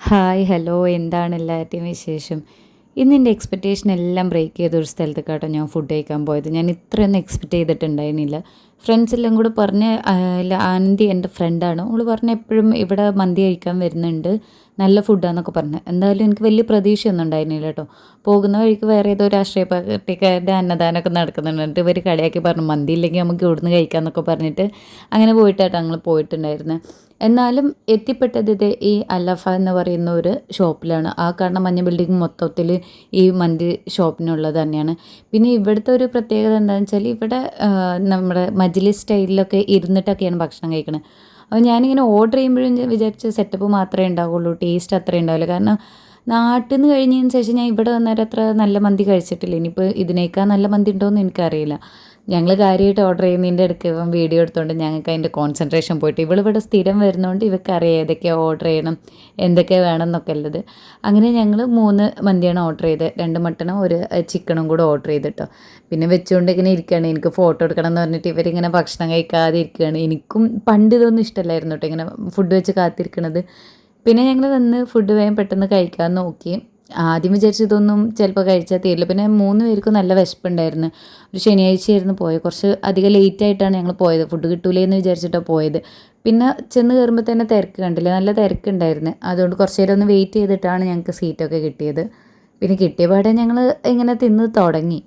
Hi hello എന്താണ് എല്ലാവരുടെയും വിശേഷം? ഇന്ന് എൻ്റെ എക്സ്പെക്റ്റേഷൻ എല്ലാം ബ്രേക്ക് ചെയ്തൊരു സ്ഥലത്തേക്കാട്ടോ ഞാൻ ഫുഡ് കഴിക്കാൻ പോയത്. ഞാൻ ഇത്രയൊന്നും എക്സ്പെക്റ്റ് ചെയ്തിട്ടുണ്ടായിരുന്നില്ല. ഫ്രണ്ട്സ് എല്ലാം കൂടെ പറഞ്ഞ് ആനന്ദി എൻ്റെ ഫ്രണ്ടാണ്. ഓള് പറഞ്ഞ് എപ്പോഴും ഇവിടെ മന്തി കഴിക്കാൻ വരുന്നുണ്ട്, നല്ല ഫുഡാന്നൊക്കെ പറഞ്ഞ്. എന്തായാലും എനിക്ക് വലിയ പ്രതീക്ഷയൊന്നും ഉണ്ടായിരുന്നില്ല കേട്ടോ. പോകുന്ന വഴിക്ക് വേറെ ഏതോ രാഷ്ട്രീയ പാർട്ടിക്കാരുടെ അന്നദാനമൊക്കെ നടക്കുന്നുണ്ട്. എന്നിട്ട് ഇവർ കളിയാക്കി പറഞ്ഞു മന്തി ഇല്ലെങ്കിൽ നമുക്ക് ഇവിടുന്ന് കഴിക്കാമെന്നൊക്കെ പറഞ്ഞിട്ട് അങ്ങനെ പോയിട്ടാട്ടോ ഞങ്ങൾ പോയിട്ടുണ്ടായിരുന്നത്. എന്നാലും എത്തിപ്പെട്ടത് ഇത് ഈ അലഫ എന്ന് പറയുന്ന ഒരു ഷോപ്പിലാണ്. ആ കാണുന്ന മഞ്ഞ ബിൽഡിംഗ് മൊത്തത്തിൽ ഈ മന്തി ഷോപ്പിനുള്ളത് തന്നെയാണ്. പിന്നെ ഇവിടുത്തെ ഒരു പ്രത്യേകത എന്താണെന്ന് വെച്ചാൽ ഇവിടെ നമ്മുടെ മജ്ലിസ് സ്റ്റൈലിലൊക്കെ ഇരുന്നിട്ടൊക്കെയാണ് ഭക്ഷണം കഴിക്കുന്നത്. അപ്പോൾ ഞാനിങ്ങനെ ഓർഡർ ചെയ്യുമ്പോഴും വിചാരിച്ച സെറ്റപ്പ് മാത്രമേ ഉണ്ടാവുള്ളൂ, ടേസ്റ്റ് അത്രയും ഉണ്ടാവില്ല. കാരണം നാട്ടിൽ നിന്ന് കഴിഞ്ഞതിന് ശേഷം ഞാൻ ഇവിടെ വന്നേരം അത്ര നല്ല മന്തി കഴിച്ചിട്ടില്ല. ഇനിയിപ്പോൾ ഇതിനേക്കാൾ നല്ല മന്തി ഉണ്ടോയെന്ന് എനിക്കറിയില്ല. ഞങ്ങൾ കാര്യമായിട്ട് ഓർഡർ ചെയ്യുന്നതിൻ്റെ ഇടയ്ക്ക് ഇവൻ വീഡിയോ എടുത്തുകൊണ്ട് ഞങ്ങൾക്ക് അതിൻ്റെ കോൺസെൻട്രേഷൻ പോയിട്ട്, ഇവളിവിടെ സ്ഥിരം വരുന്നതുകൊണ്ട് ഇവക്കറിയാം ഏതൊക്കെയാണ് ഓർഡർ ചെയ്യണം, എന്തൊക്കെ വേണം എന്നൊക്കെ ഉള്ളത്. അങ്ങനെ ഞങ്ങൾ 3 മന്തിയാണ് ഓർഡർ ചെയ്തത്. 2 മട്ടനും 1 ചിക്കനും കൂടെ ഓർഡർ ചെയ്തിട്ടോ. പിന്നെ വെച്ചുകൊണ്ട് ഇങ്ങനെ ഇരിക്കുകയാണ്. എനിക്ക് ഫോട്ടോ എടുക്കണം എന്ന് പറഞ്ഞിട്ട് ഇവരിങ്ങനെ ഭക്ഷണം കഴിക്കാതെ ഇരിക്കുകയാണ്. എനിക്കും പണ്ട് ഇതൊന്നും ഇഷ്ടമല്ലായിരുന്നു കേട്ടോ, ഇങ്ങനെ ഫുഡ് വെച്ച് കാത്തിരിക്കണത്. പിന്നെ ഞങ്ങൾ വന്ന് ഫുഡ് വേഗം പെട്ടെന്ന് കഴിക്കാൻ നോക്കി. ആദ്യം വിചാരിച്ചു ഇതൊന്നും ചിലപ്പോൾ കഴിച്ചാൽ തീരില്ല. പിന്നെ 3 പേർക്കും നല്ല വിശപ്പുണ്ടായിരുന്നു. ഒരു ശനിയാഴ്ചയായിരുന്നു പോയത്. കുറച്ച് അധികം ലേറ്റായിട്ടാണ് ഞങ്ങൾ പോയത്. ഫുഡ് കിട്ടൂലേന്ന് വിചാരിച്ചിട്ടാണ് പോയത്. പിന്നെ ചെന്ന് കയറുമ്പോൾ തന്നെ തിരക്ക് കണ്ടില്ല, നല്ല തിരക്കുണ്ടായിരുന്നു. അതുകൊണ്ട് കുറച്ച് നേരം ഒന്ന് വെയിറ്റ് ചെയ്തിട്ടാണ് ഞങ്ങൾക്ക് സീറ്റൊക്കെ കിട്ടിയത്. പിന്നെ കിട്ടിയ പാടെ ഞങ്ങൾ ഇങ്ങനെ തിന്ന് തുടങ്ങി.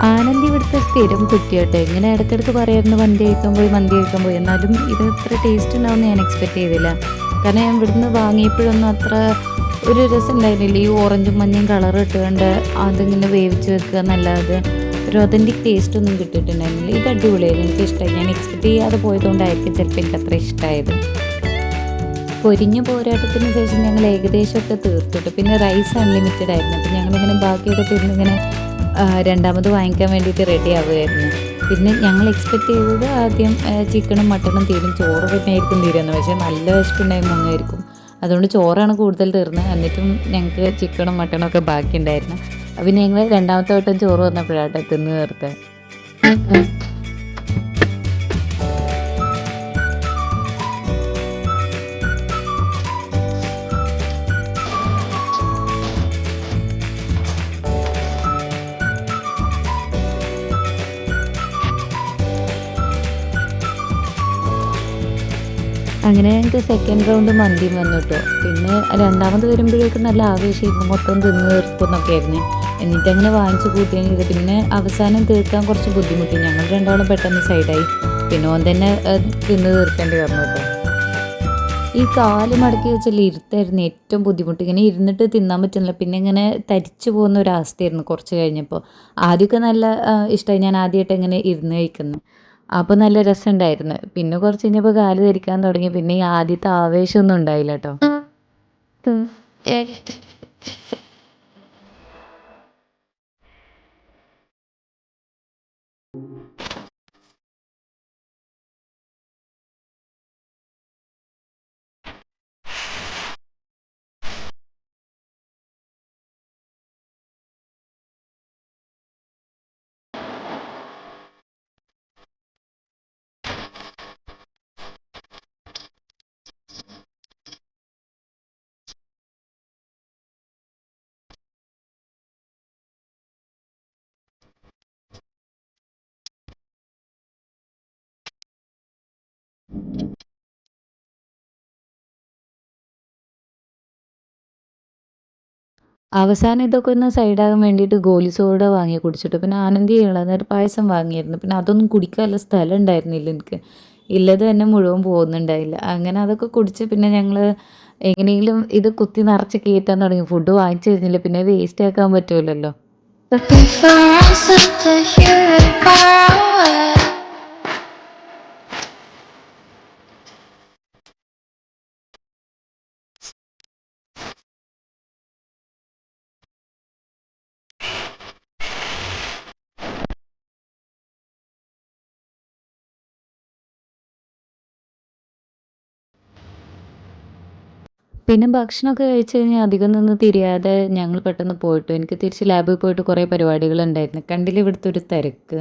ആനന്ദ് ഇവിടുത്തെ സ്ഥിരം കുറ്റിയാട്ടെ. ഇങ്ങനെ ഇടയ്ക്കിടയ്ക്ക് പറയായിരുന്നു മന്തി കഴിക്കാൻ പോയി, മന്തി കഴിക്കാൻ പോയി. എന്നാലും ഇത് ഇത്ര ടേസ്റ്റ് ഉണ്ടാവുമെന്ന് ഞാൻ എക്സ്പെക്റ്റ് ചെയ്തില്ല. കാരണം ഞാൻ ഇവിടുന്ന് വാങ്ങിയപ്പോഴൊന്നും അത്ര ഒരു രസം ഉണ്ടായിരുന്നില്ല. ഈ ഓറഞ്ചും മഞ്ഞയും കളർ ഇട്ടുകൊണ്ട് അതിങ്ങനെ വേവിച്ച് വെക്കുക എന്നല്ലാതെ ഒരു ഒതൻറ്റിക് ടേസ്റ്റ് ഒന്നും കിട്ടിയിട്ടുണ്ടായിരുന്നില്ല. ഇത് അടിപൊളിയായിരുന്നു, എനിക്ക് ഇഷ്ടമായി. ഞാൻ എക്സ്പെക്റ്റ് ചെയ്യാതെ പോയതുകൊണ്ടായിരിക്കും ചിലപ്പോൾ എനിക്ക് അത്ര ഇഷ്ടമായത്. പൊരിഞ്ഞ പോരാട്ടത്തിന് ശേഷം ഞങ്ങൾ ഏകദേശമൊക്കെ തീർത്തിട്ട് പിന്നെ റൈസ് അൺലിമിറ്റഡ് ആയിരുന്നു. അപ്പം ഞങ്ങളിങ്ങനെ ബാക്കിയൊക്കെ തിന്നിങ്ങനെ രണ്ടാമത് വാങ്ങിക്കാൻ വേണ്ടിയിട്ട് റെഡി ആവുമായിരുന്നു. പിന്നെ ഞങ്ങൾ എക്സ്പെക്റ്റ് ചെയ്തത് ആദ്യം ചിക്കനും മട്ടണും തീരും, ചോറ് പിന്നെ ആയിരിക്കും തീരുമെന്ന്. പക്ഷേ നല്ല വിശപ്പുണ്ടായിരുന്നു ഒന്നായിരിക്കും. അതുകൊണ്ട് ചോറാണ് കൂടുതൽ തീർന്നത്. എന്നിട്ടും ഞങ്ങൾക്ക് ചിക്കനും മട്ടണും ഒക്കെ ബാക്കി ഉണ്ടായിരുന്നു. പിന്നെ ഞങ്ങൾ രണ്ടാമത്തെ വട്ടം ചോറ് വന്നപ്പോഴാട്ടെ തിന്ന് തീർത്തത്. അങ്ങനെ ഞങ്ങൾക്ക് സെക്കൻഡ് റൗണ്ട് മന്തിയും വന്നു കേട്ടോ. പിന്നെ രണ്ടാമത് വരുമ്പോഴേക്കും നല്ല ആവേശമായിരുന്നു, മൊത്തം തിന്ന് തീർക്കുന്നൊക്കെ ആയിരുന്നു. എന്നിട്ട് അങ്ങനെ വാങ്ങിച്ച് കൂട്ടുകയും ചെയ്തു. പിന്നെ അവസാനം തീർക്കാൻ കുറച്ച് ബുദ്ധിമുട്ടി. ഞങ്ങൾ രണ്ടാളും പെട്ടെന്ന് സൈഡായി. പിന്നെ ഓൻ തന്നെ തിന്ന് തീർക്കേണ്ടി വന്നു കേട്ടോ. ഈ കാല് മടക്കി വെച്ചാൽ ഇരുത്തായിരുന്നു ഏറ്റവും ബുദ്ധിമുട്ട്. ഇങ്ങനെ ഇരുന്നിട്ട് തിന്നാൻ പറ്റുന്നില്ല. പിന്നെ ഇങ്ങനെ തരിച്ചു പോകുന്ന ഒരവസ്ഥയായിരുന്നു കുറച്ച് കഴിഞ്ഞപ്പോൾ. ആദ്യമൊക്കെ നല്ല ഇഷ്ടമായി, ഞാൻ ആദ്യമായിട്ട് ഇങ്ങനെ ഇരുന്ന് കഴിക്കുന്നു. അപ്പോൾ നല്ല രസമുണ്ടായിരുന്നു. പിന്നെ കുറച്ച് കഴിഞ്ഞപ്പോൾ കാല് ധരിക്കാൻ തുടങ്ങി. പിന്നെ ഈ ആദ്യത്തെ ആവേശമൊന്നും ഉണ്ടായില്ല കേട്ടോ. അവസാനം ഇതൊക്കെ ഒന്ന് സൈഡാകാൻ വേണ്ടിയിട്ട് ഗോലി സോഡ വാങ്ങി കുടിച്ചിട്ട് പിന്നെ ആനന്ദി ഇളനീർ പായസം വാങ്ങിയിരുന്നു. പിന്നെ അതൊന്നും കുടിക്കാനുള്ള സ്ഥലം ഉണ്ടായിരുന്നില്ല എനിക്ക്. ഇല്ലത് തന്നെ മുഴുവൻ പോകുന്നുണ്ടായില്ല. അങ്ങനെ അതൊക്കെ കുടിച്ച് പിന്നെ ഞങ്ങൾ എങ്ങനെയെങ്കിലും ഇത് കുത്തി നിറച്ച് കയറ്റാൻ തുടങ്ങി. ഫുഡ് വാങ്ങിച്ചു കഴിഞ്ഞില്ല, പിന്നെ വേസ്റ്റ് ആക്കാൻ പറ്റുമല്ലോ. Looking for answers to hear it far away. പിന്നെ ഭക്ഷണമൊക്കെ കഴിച്ച് കഴിഞ്ഞ് അധികം നിന്ന് തിരിയാതെ ഞങ്ങൾ പെട്ടെന്ന് പോയിട്ടു. എനിക്ക് തിരിച്ച് ലാബിൽ പോയിട്ട് കുറേ പരിപാടികളുണ്ടായിരുന്നു. കണ്ടില്ലേ ഇവിടുത്തെ ഒരു തിരക്ക്.